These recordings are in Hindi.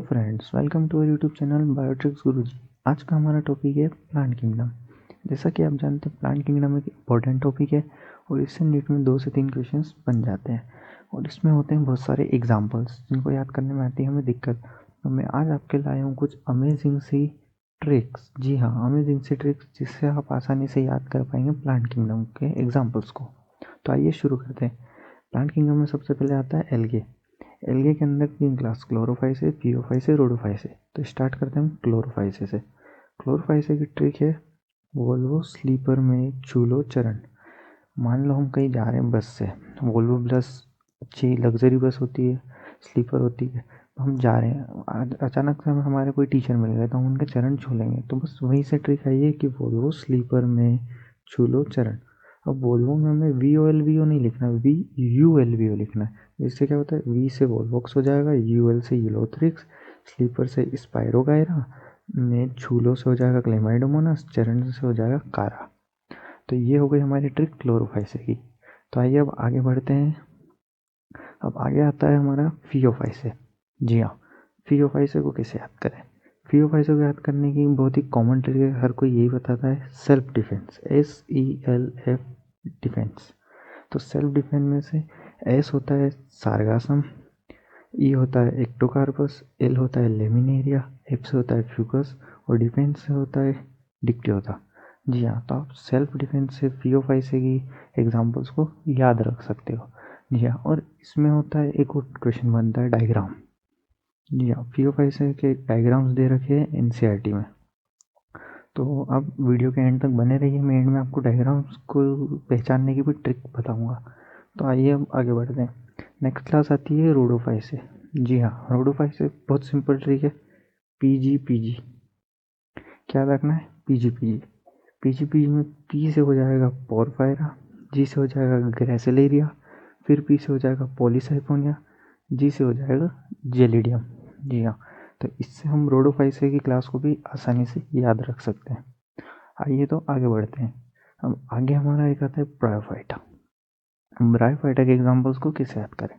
Friends, welcome to our YouTube channel Biotricks Guruji. आज का हमारा टॉपिक है प्लांट किंगडम। जैसा कि आप जानते हैं, प्लांट किंगडम एक इम्पॉर्टेंट टॉपिक है और इससे नीट में 2 से 3 क्वेश्चंस बन जाते हैं और इसमें होते हैं बहुत सारे एग्जांपल्स जिनको याद करने में आती है हमें दिक्कत। तो मैं आज आपके लाया हूँ कुछ अमेजिंग सी ट्रिक्स। जी हाँ, अमेजिंग सी ट्रिक्स जिससे आप आसानी से याद कर पाएंगे प्लांट किंगडम के एग्जाम्पल्स को। तो आइए शुरू करते हैं। प्लांट किंगडम में सबसे पहले आता है एल्गे। एल्गे के अंदर 3 क्लास, क्लोरोफाइसे, पियोफाइसे, रोडोफाइसे। तो स्टार्ट करते हैं हम क्लोरोफाइसे से। क्लोरोफाइसे की ट्रिक है वोल्वो स्लीपर में चूलो चरण। मान लो हम कहीं जा रहे हैं बस से। वोल्वो बस अच्छी लग्जरी बस होती है, स्लीपर होती है। तो हम जा रहे हैं, अचानक से हमारे कोई टीचर मिल गए तो हम उनके चरण छू लेंगे। तो बस वहीं से ट्रिक आई है कि वोल्वो स्लीपर में छू लो चरण। अब वोल्वो में हमें VOLVO नहीं लिखना, VULVO लिखना है। इससे क्या होता है, V से वोल्वोक्स हो जाएगा, UL से यूलोथ्रिक्स, स्लीपर से स्पायरोगायरा, में छूलो से हो जाएगा क्लेमाइडोमोनास, चरण से हो जाएगा कारा। तो ये हो गई हमारी ट्रिक क्लोरोफाइसे की। तो आइए अब आगे बढ़ते हैं। अब आगे आता है हमारा फियोफाइसे। जी हाँ, फियोफाइसे को कैसे याद करें। फियोफाइसे को याद करने की बहुत ही कॉमन ट्रिक है, हर कोई यही बताता है, सेल्फ डिफेंस, SELF डिफेंस। तो सेल्फ डिफेंस में से S होता है सार्गासम, E होता है एक्टोकार्पस, L होता है लेमिनेरिया, F से होता है फ्यूकस और डिफेंस से होता है डिक्टियोथा। जी हाँ, तो आप सेल्फ डिफेंस से फियोफाइसे की एग्जाम्पल्स को याद रख सकते हो। जी हाँ, और इसमें होता है एक और क्वेश्चन बनता है डायग्राम। जी हाँ, फियोफाइसे के डायग्राम्स दे रखे हैं NCERT में। तो आप वीडियो के एंड तक बने रहिए, मैं एंड में आपको डायग्राम्स को पहचानने की भी ट्रिक बताऊंगा। तो आइए अब आगे बढ़ते हैं। नेक्स्ट क्लास आती है रोडोफाइसे। जी हाँ, रोडोफाइसे बहुत सिंपल ट्रिक है, PG क्या रखना है, PG में P से हो जाएगा पोरफायरा, G से हो जाएगा ग्रेसिलेरिया, फिर P से हो जाएगा पॉलीसाइफोनिया, G से हो जाएगा जेलिडियम। जी हाँ, तो इससे हम रोडोफाइसे की क्लास को भी आसानी से याद रख सकते हैं। आइए तो आगे बढ़ते हैं। अब आगे हमारा एक आता है ब्रायोफाइटा। ब्रायोफाइटा के एग्जाम्पल्स को कैसे याद करें।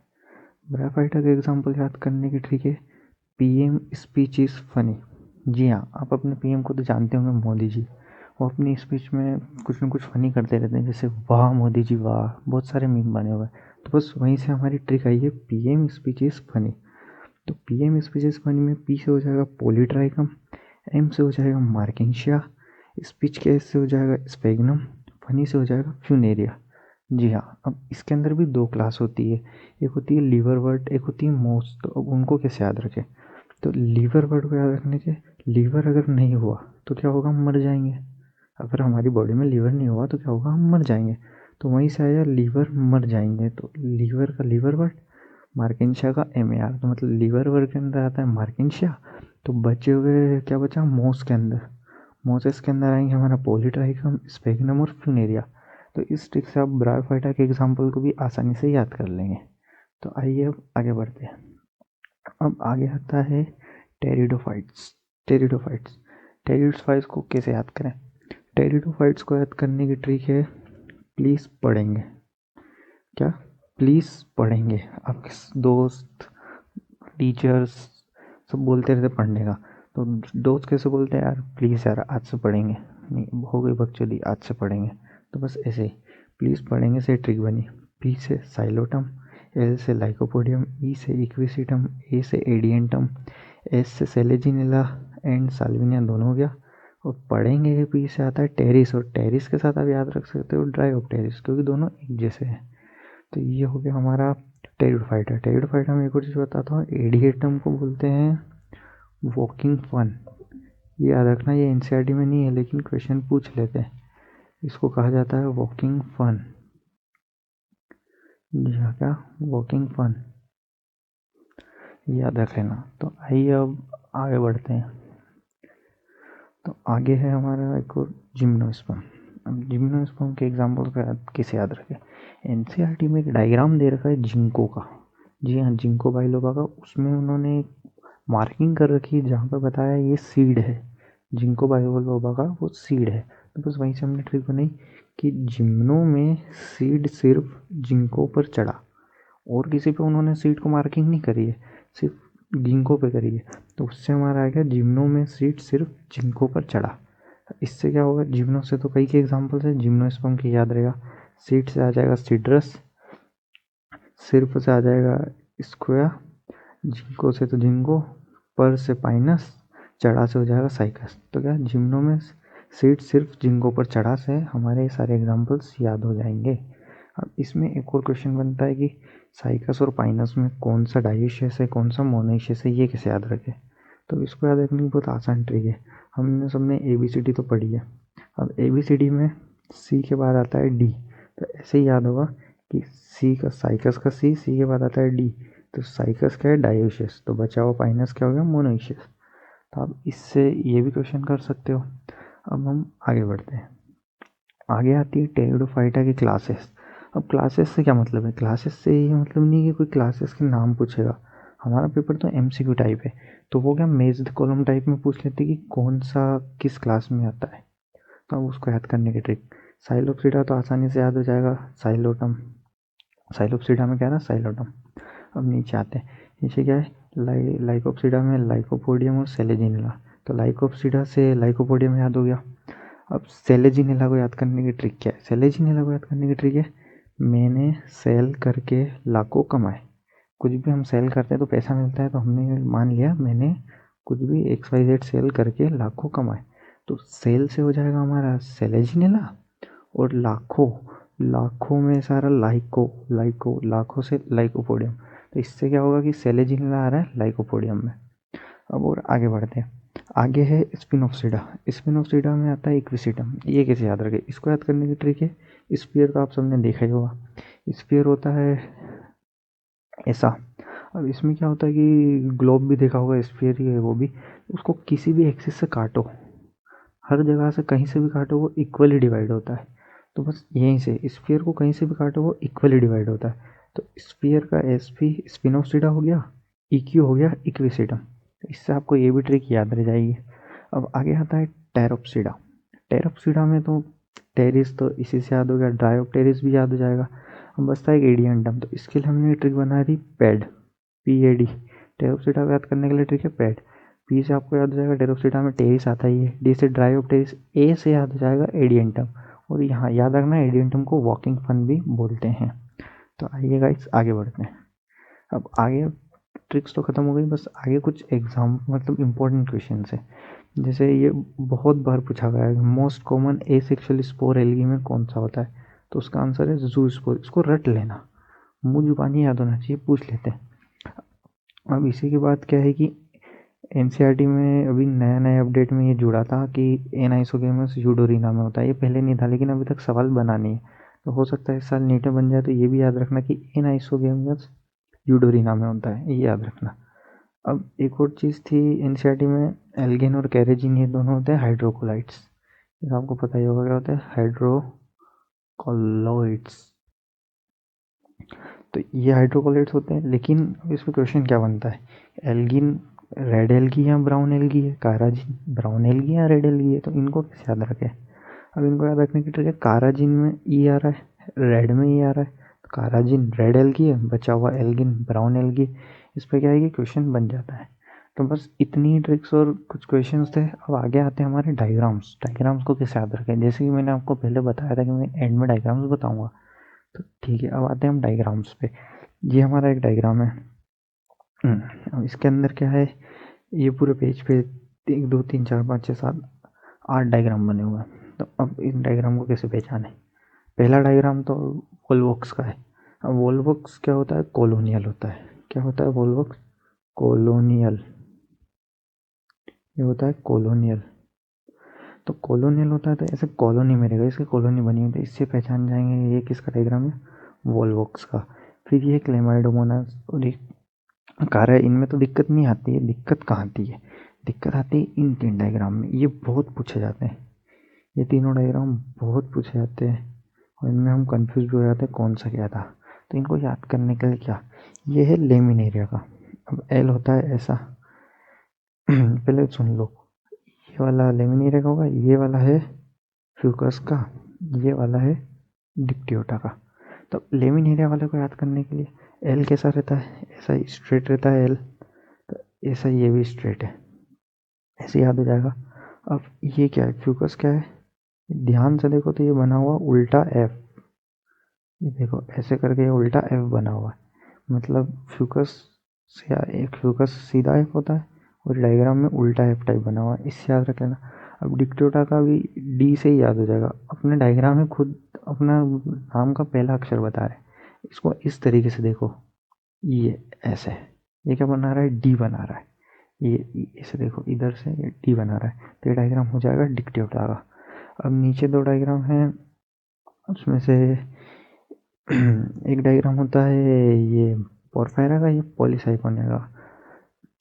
ब्रायोफाइटा के एग्जाम्पल याद करने की ट्रिक है, PM स्पीच इज़ फनी। जी हाँ, आप अपने PM को तो जानते होंगे, मोदी जी। वो अपनी स्पीच में कुछ न कुछ फ़नी करते रहते हैं, जैसे वाह मोदी जी वाह, बहुत सारे मीम बने हुए हैं। तो बस वहीं से हमारी ट्रिक आई है, PM स्पीच इज़ फनी। तो PM स्पीच इज़ फनी में P से हो जाएगा पॉलीट्राइकम, M से हो जाएगा मार्किंशिया, स्पीच के S से हो जाएगा स्पेगनम, फनी से हो जाएगा फ्यूनेरिया। जी हाँ, अब इसके अंदर भी 2 क्लास होती है, एक होती है लीवर वर्ड, एक होती है मोस्ट। तो अब उनको कैसे याद रखें। तो लीवर वर्ड को याद रखने के, लीवर अगर नहीं हुआ तो क्या होगा, हम मर जाएंगे। अगर हमारी बॉडी में लीवर नहीं हुआ तो क्या होगा, हम मर जाएंगे। तो वहीं से आया लीवर मर जाएंगे। तो लीवर का लीवर वर्ड, मार्किंशिया का MAR, तो मतलब लीवर वर्ड के अंदर आता है मार्किंशिया। तो बचे हुए क्या बचा, मोस के अंदर, मोसेस के अंदर आएंगे हमारा पॉलीट्राइकम, स्पेगनम और फ्यूनेरिया। तो इस ट्रिक से आप ब्रायोफाइटा के एग्जाम्पल को भी आसानी से याद कर लेंगे। तो आइए अब आगे बढ़ते हैं। अब आगे आता है टेरिडोफाइट्स। टेरिडोफाइट्स टेरिडोफाइट्स को कैसे याद करें। टेरिडोफाइट्स को याद करने की ट्रिक है, प्लीज़ पढ़ेंगे। क्या, प्लीज़ पढ़ेंगे। आपके दोस्त, टीचर्स सब बोलते रहते पढ़ने का, तो दोस्त कैसे बोलते हैं, यार प्लीज़ यार आज से पढ़ेंगे, नहीं हो गई बकचोदी, आज से पढ़ेंगे। तो बस ऐसे ही प्लीज़ पढ़ेंगे से ट्रिक बनी। P से साइलोटम, L से लाइकोपोडियम, E से इक्विसिटम, A से एडियंटम, S से सेलेजिनेला एंड साल्विनिया दोनों हो गया। और पढ़ेंगे के P से आता है टेरिस, और टेरिस के साथ आप याद रख सकते हो ड्राइओप्टेरिस, क्योंकि दोनों एक जैसे हैं। तो ये हो गया हमारा टेरिडोफाइटा। टेरिडोफाइटा में एक और चीज़ बताता हूँ, एडिएटम को बोलते हैं वॉकिंग फन। ये याद रखना, ये NCERT में नहीं है लेकिन क्वेश्चन पूछ लेते हैं। इसको कहा जाता है वॉकिंग फन। जी हाँ, क्या, वॉकिंग फन, याद रख लेना। तो आइए अब आगे बढ़ते हैं। तो आगे है हमारा एक और जिम्नोस्पर्म। अब जिम्नोस्पर्म के एग्जाम्पल का कैसे याद रखें। NCERT में एक डायग्राम दे रखा है जिंको का। जी हाँ, जिंको बाइलोबा का। उसमें उन्होंने मार्किंग कर रखी है जहाँ पर बताया ये सीड है, जिंको बाइलोबा का वो सीड है। तो बस वहीं से हमने ट्रिक बनाई कि जिम्नो में सीड सिर्फ जिंको पर चढ़ा, और किसी पे उन्होंने सीड को मार्किंग नहीं करी है, सिर्फ गिंको पे करिए, तो उससे हमारा आ गया जिम्नो में सीट सिर्फ जिंको पर चढ़ा। इससे क्या होगा, जिम्नो से तो कई के एग्जाम्पल्स है, जिम्नोस्पर्म की याद रहेगा। सीट से आ जाएगा सीड्रस, सिर्फ से आ जाएगा स्क्वायर, जिंको से तो जिंको, पर से पाइनस, चढ़ा से हो जाएगा साइकस। तो क्या जिम्नो में सीट सिर्फ जिंको पर चढ़ा से हमारे सारे एग्जाम्पल्स याद हो जाएंगे। अब इसमें एक और क्वेश्चन बनता है कि साइकस और पाइनस में कौन सा डाइशियस है, कौन सा मोनोशियस है, ये कैसे याद रखें। तो इसको याद रखने की बहुत आसान ट्रिक है। हमने सबने ABCD तो पढ़ी है। अब ABCD में C के बाद आता है D, तो ऐसे ही याद होगा कि C का साइकस का C के बाद आता है D, तो साइकस क्या है, डाइशियस, तो बचा हुआ पाइनस क्या हो गया, मोनोशियस। तो आप इससे ये भी क्वेश्चन कर सकते हो। अब हम आगे बढ़ते हैं। आगे आती है टेरिडोफाइटा की क्लासेस। अब क्लासेस से क्या मतलब है, क्लासेस से ये मतलब नहीं कि कोई क्लासेस के नाम पूछेगा। हमारा पेपर तो MCQ टाइप है, तो वो क्या मेज्ड कॉलम टाइप में पूछ लेते कि कौन सा किस क्लास में आता है, तो अब उसको याद करने की ट्रिक। साइलोप्सिडा तो आसानी से याद हो जाएगा, साइलोटम, साइलोप्सिडा में क्या है ना, साइलोटम। अब नीचे आते हैं, नीचे क्या है, लाइकोप्सिडा में लाइकोपोडियम और सेलेजिनिला, तो लाइकोप्सिडा से लाइकोपोडियम याद हो गया। अब सेलेजिनिला को याद करने की ट्रिक क्या है, सेलेजिनिला को याद करने की ट्रिक है, मैंने सेल करके लाखों कमाए। कुछ भी हम सेल करते हैं तो पैसा मिलता है, तो हमने मान लिया मैंने कुछ भी XYZ सेल करके लाखों कमाए, तो सेल से हो जाएगा हमारा सेलेजिनिला, और लाखों, लाखों में सारा लाइको, लाइको लाखों से लाइकोपोडियम, तो इससे क्या होगा कि सेलेजिनिला आ रहा है लाइकोपोडियम में। अब और आगे बढ़ते हैं, आगे है स्पिनोफ्सिडा। स्पिनोफ्सिडा में आता है इक्विसिटम, ये कैसे याद रखें, इसको याद करने की ट्रिक है, स्पीयर का आप सबने देखा ही होगा, स्पीयर होता है ऐसा। अब इसमें क्या होता है कि ग्लोब भी देखा होगा, स्फीयर ही है वो भी, उसको किसी भी एक्सिस से काटो, हर जगह से कहीं से भी काटो वो इक्वली डिवाइड होता है। तो बस यहीं से स्फीयर को कहीं से भी काटो वो इक्वली डिवाइड होता है। तो स्फीयर का SP स्पिनोसिडा हो गया, EQ हो गया इक्विसिटम, तो इससे आपको ये भी ट्रिक याद रह जाएगी। अब आगे आता है टेरोप्सिडा। टेरोप्सिडा में तो टेरिस तो इसी से याद हो गया, ड्रायोप्टेरिस भी याद हो जाएगा। अब बचता है एक एडियंटम, तो इसके लिए हमने ट्रिक बना दी पैड, PAD। टेरोप्सिडा को याद करने के लिए ट्रिक है पैड। P से आपको याद हो जाएगा टेरोप्सिडा में टेरिस आता ही है, D से ड्रायोप्टेरिस, A से याद हो जाएगा एडियंटम, और यहाँ याद रखना एडियंटम को वॉकिंग फन भी बोलते हैं। तो आइए गाइस आगे बढ़ते हैं। अब आगे ट्रिक्स तो ख़त्म हो गई, बस आगे कुछ एग्जाम मतलब इम्पोर्टेंट क्वेश्चन है। जैसे ये बहुत बार पूछा गया है, most common asexual spore algae में कौन सा होता है, तो उसका आंसर है जू स्पोर। इसको रट लेना, मुँह जुबानी याद होना चाहिए, पूछ लेते हैं। अब इसी के बाद क्या है कि NCERT में अभी नया नया अपडेट में ये जुड़ा था कि एनाइसोगेमस यूडोरिना में होता है, ये पहले नहीं था लेकिन अभी तक सवाल बना नहीं है, तो हो सकता है इस साल नीट में बन जाए, तो ये भी याद रखना कि एनाइसोगेमस यूडोरिना में होता है, ये याद रखना। अब एक और चीज़ थी NCERT में, एल्गेन और कैरेजिन ये दोनों होते हैं हाइड्रोकोलाइट्स, ये आपको पता ही होगा क्या होता है, हाइड्रोकोलोइड्स। तो ये हाइड्रोकोलाइट्स होते हैं, लेकिन इसमें क्वेश्चन क्या बनता है, एल्गिन रेड एल्गी या ब्राउन एल्गी है, काराजिन ब्राउन एल्गी या रेड एल्गी है, तो इनको कैसे याद रखें। अब इनको याद रखने की ट्रिक है, काराजिन में E आ रहा है, रेड में E आ रहा है, तो काराजिन रेड एल्गी है, बचा हुआ एल्गिन ब्राउन एल्गी, इस पर क्या है कि क्वेश्चन बन जाता है। तो बस इतनी ट्रिक्स और कुछ क्वेश्चंस थे। अब आगे आते हैं हमारे डायग्राम्स। डायग्राम्स को कैसे याद रखें, जैसे कि मैंने आपको पहले बताया था कि मैं एंड में डायग्राम्स बताऊंगा, तो ठीक है। अब आते हैं हम डायग्राम्स पे। ये हमारा एक डायग्राम है। अब इसके अंदर क्या है, ये पूरे पेज पे 1 2 3 4 5 6 7 8 डायग्राम बने हुए हैं। तो अब इन डायग्राम को कैसे पहचाने, पहला डायग्राम तो वोल्वोक्स का है। अब वोल्वोक्स क्या होता है, कॉलोनियल होता है। क्या होता है वोल्वोक्स, कॉलोनियल, ये होता है कॉलोनियल। तो कॉलोनियल होता है तो ऐसे कॉलोनी में रहेगा, इसकी कॉलोनी बनी हुई, तो इससे पहचान जाएंगे ये किसका डायग्राम है, वोल्वोक्स का। फिर ये क्लेमाइडोमोनास और एक कार है, इनमें तो दिक्कत नहीं आती है, दिक्कत कहाँ आती है, दिक्कत आती है इन 3 डायग्राम में, ये बहुत पूछे जाते हैं, ये तीनों डायग्राम बहुत पूछे जाते हैं, और इनमें हम कंफ्यूज भी हो जाते हैं कौन सा क्या था। तो इनको याद करने के लिए क्या, ये है लेमिनेरिया का। अब L होता है ऐसा पहले सुन लो, ये वाला लेमिनेरिया का होगा, ये वाला है फ्यूकस का, ये वाला है डिप्टियोटा का। तो लेमिनेरिया वाले को याद करने के लिए L कैसा रहता है, ऐसा स्ट्रेट रहता है L, तो ऐसा ये भी स्ट्रेट है, ऐसे याद हो जाएगा। अब ये क्या है, फ्यूकस क्या है, ध्यान से देखो तो ये बना हुआ उल्टा एफ, ये देखो ऐसे करके ये उल्टा एफ बना हुआ है, मतलब फ्यूकस से एक फ्यूकस सीधा एफ होता है और डायग्राम में उल्टा एफ टाइप बना हुआ है, इससे याद रख लेना। अब डिक्टोटा का भी डी से ही याद हो जाएगा, अपने डायग्राम में खुद अपना नाम का पहला अक्षर बता रहे हैं, इसको इस तरीके से देखो, ये ऐसे, ये क्या बना रहा है, डी बना रहा है, ये इसे देखो इधर से डी बना रहा है, तो ये डायग्राम हो जाएगा डिक्टोटा का। अब नीचे दो डायग्राम हैं, उसमें से एक डायग्राम होता है ये पोरफायरा का, ये पॉलीसाइकोनिया का।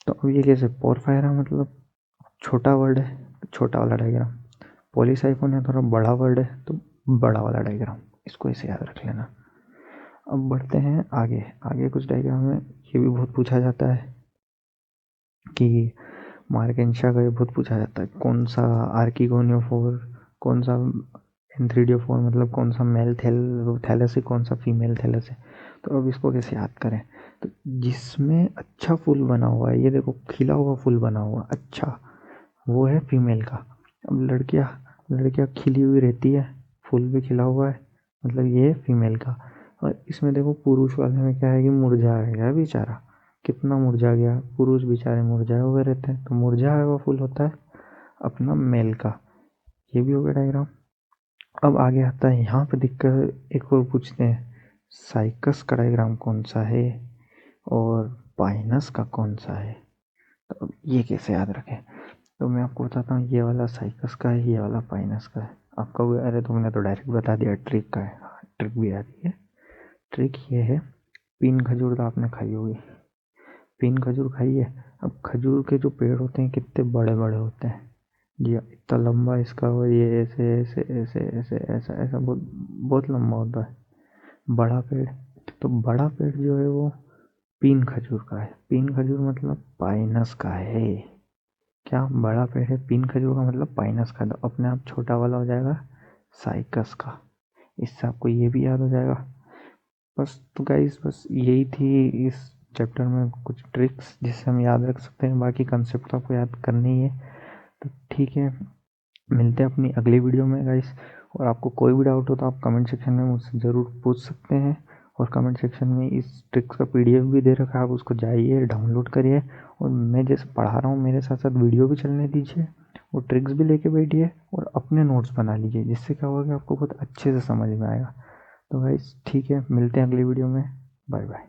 तो अब ये कैसे, पोरफायरा मतलब छोटा वर्ड है तो छोटा वाला डायग्राम, पॉलीसाइकोनिया थोड़ा बड़ा वर्ड है तो बड़ा वाला डायग्राम, इसको ऐसे याद रख लेना। अब बढ़ते हैं आगे, आगे कुछ डायग्राम में ये भी बहुत पूछा जाता है कि मार्केंशा का ये बहुत पूछा जाता है, कौन सा आर्किगोनियोफोर, कौन सा एंथ्रीडियोफोर, मतलब कौन सा मेल थैलस है, कौन सा फीमेल थैलस है। तो अब इसको कैसे याद करें, तो जिसमें अच्छा फूल बना हुआ है, ये देखो खिला हुआ फूल बना हुआ अच्छा, वो है फीमेल का। अब लड़कियां, लड़कियां खिली हुई रहती है, फूल भी खिला हुआ है, मतलब ये है फीमेल का। और इसमें देखो पुरुष वाले में क्या है कि मुरझा गया बेचारा, कितना मुरझा गया, पुरुष बेचारे मुरझाए हुए रहते हैं, तो मुरझाया हुआ फूल होता है अपना मेल का। ये भी हो गया डायग्राम। अब आगे आता है, यहाँ पे दिक्कत एक और पूछते हैं, साइकस का डायग्राम कौन सा है और पाइनस का कौन सा है, तो अब ये कैसे याद रखें। तो मैं आपको बताता हूँ, ये वाला साइकस का है, ये वाला पाइनस का है। आपका वो, अरे तुमने तो डायरेक्ट बता दिया ट्रिक का है, हाँ ट्रिक भी आती है। ट्रिक ये है, पीन खजूर तो आपने खाई होगी, पीन खजूर खाई है। अब खजूर के जो पेड़ होते हैं कितने बड़े बड़े होते हैं जी, इतना लंबा इसका, और ये ऐसे ऐसे ऐसे ऐसे ऐसा ऐसा बहुत बहुत लंबा होता है बड़ा पेड़। तो बड़ा पेड़ जो है वो पीन खजूर का है, पीन खजूर मतलब पाइनस का है। क्या, बड़ा पेड़ है पीन खजूर का मतलब पाइनस का, तो अपने आप छोटा वाला हो जाएगा साइकस का, इससे आपको ये भी याद हो जाएगा। बस तो गाइस, बस यही थी इस चैप्टर में कुछ ट्रिक्स जिससे हम याद रख सकते हैं, बाकी कंसेप्ट तो आपको याद करनी ही है। तो ठीक है, मिलते हैं अपनी अगली वीडियो में गाइस। और आपको कोई भी डाउट हो तो आप कमेंट सेक्शन में मुझसे ज़रूर पूछ सकते हैं, और कमेंट सेक्शन में इस ट्रिक्स का पीडीएफ भी दे रखा है, आप उसको जाइए डाउनलोड करिए, और मैं जैसे पढ़ा रहा हूँ मेरे साथ साथ वीडियो भी चलने दीजिए, और ट्रिक्स भी लेके बैठिए और अपने नोट्स बना लीजिए, जिससे क्या होगा कि आपको बहुत अच्छे से समझ में आएगा। तो गाइस ठीक है, मिलते हैं अगली वीडियो में, बाय बाय।